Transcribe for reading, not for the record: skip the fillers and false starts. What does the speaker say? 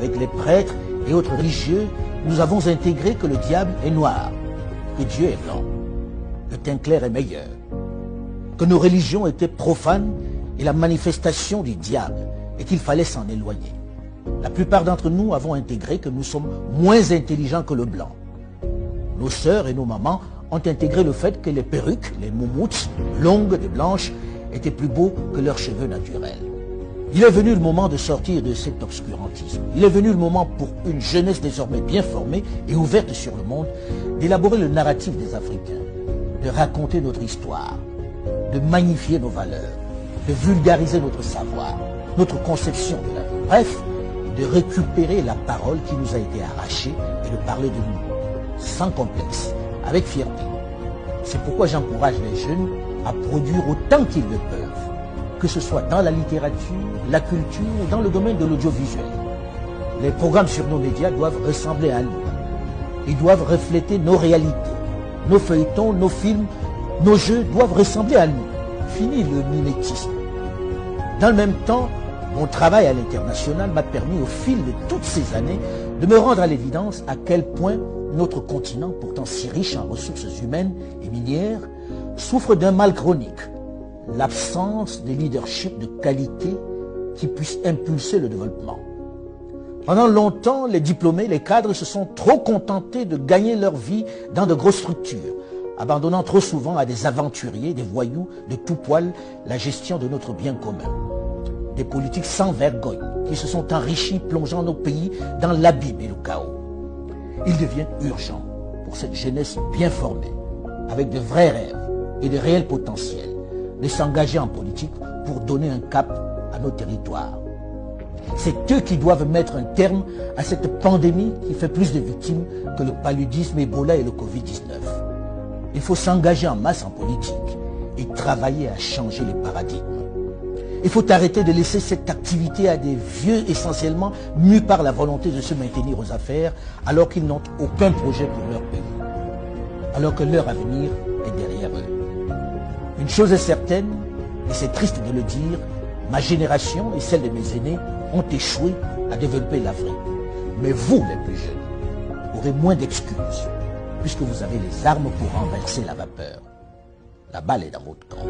avec les prêtres et autres religieux, nous avons intégré que le diable est noir, que Dieu est blanc, que Tainclair est meilleur, que nos religions étaient profanes et la manifestation du diable et qu'il fallait s'en éloigner. La plupart d'entre nous avons intégré que nous sommes moins intelligents que le blanc. Nos sœurs et nos mamans ont intégré le fait que les perruques, les moumoutes, longues et blanches, étaient plus beaux que leurs cheveux naturels. Il est venu le moment de sortir de cet obscurantisme. Il est venu le moment pour une jeunesse désormais bien formée et ouverte sur le monde, d'élaborer le narratif des Africains, de raconter notre histoire, de magnifier nos valeurs, de vulgariser notre savoir, notre conception de la vie. Bref, de récupérer la parole qui nous a été arrachée et de parler de nous, sans complexe, avec fierté. C'est pourquoi j'encourage les jeunes à produire autant qu'ils le peuvent, que ce soit dans la littérature, la culture ou dans le domaine de l'audiovisuel. Les programmes sur nos médias doivent ressembler à nous. Ils doivent refléter nos réalités. Nos feuilletons, nos films, nos jeux doivent ressembler à nous. Fini le mimétisme. Dans le même temps, mon travail à l'international m'a permis au fil de toutes ces années de me rendre à l'évidence à quel point notre continent, pourtant si riche en ressources humaines et minières, souffre d'un mal chronique, l'absence de leadership de qualité qui puisse impulser le développement. Pendant longtemps, les diplômés, les cadres se sont trop contentés de gagner leur vie dans de grosses structures, abandonnant trop souvent à des aventuriers, des voyous de tout poil la gestion de notre bien commun. Des politiques sans vergogne qui se sont enrichis, plongeant nos pays dans l'abîme et le chaos. Il devient urgent pour cette jeunesse bien formée, avec de vrais rêves et de réels potentiels, de s'engager en politique pour donner un cap à nos territoires. C'est eux qui doivent mettre un terme à cette pandémie qui fait plus de victimes que le paludisme, Ebola et le Covid-19. Il faut s'engager en masse en politique et travailler à changer les paradigmes. Il faut arrêter de laisser cette activité à des vieux essentiellement mus par la volonté de se maintenir aux affaires alors qu'ils n'ont aucun projet pour leur pays, alors que leur avenir est derrière eux. Une chose est certaine, et c'est triste de le dire, ma génération et celle de mes aînés ont échoué à développer l'Afrique. Mais vous, les plus jeunes, aurez moins d'excuses, puisque vous avez les armes pour renverser la vapeur. La balle est dans votre camp.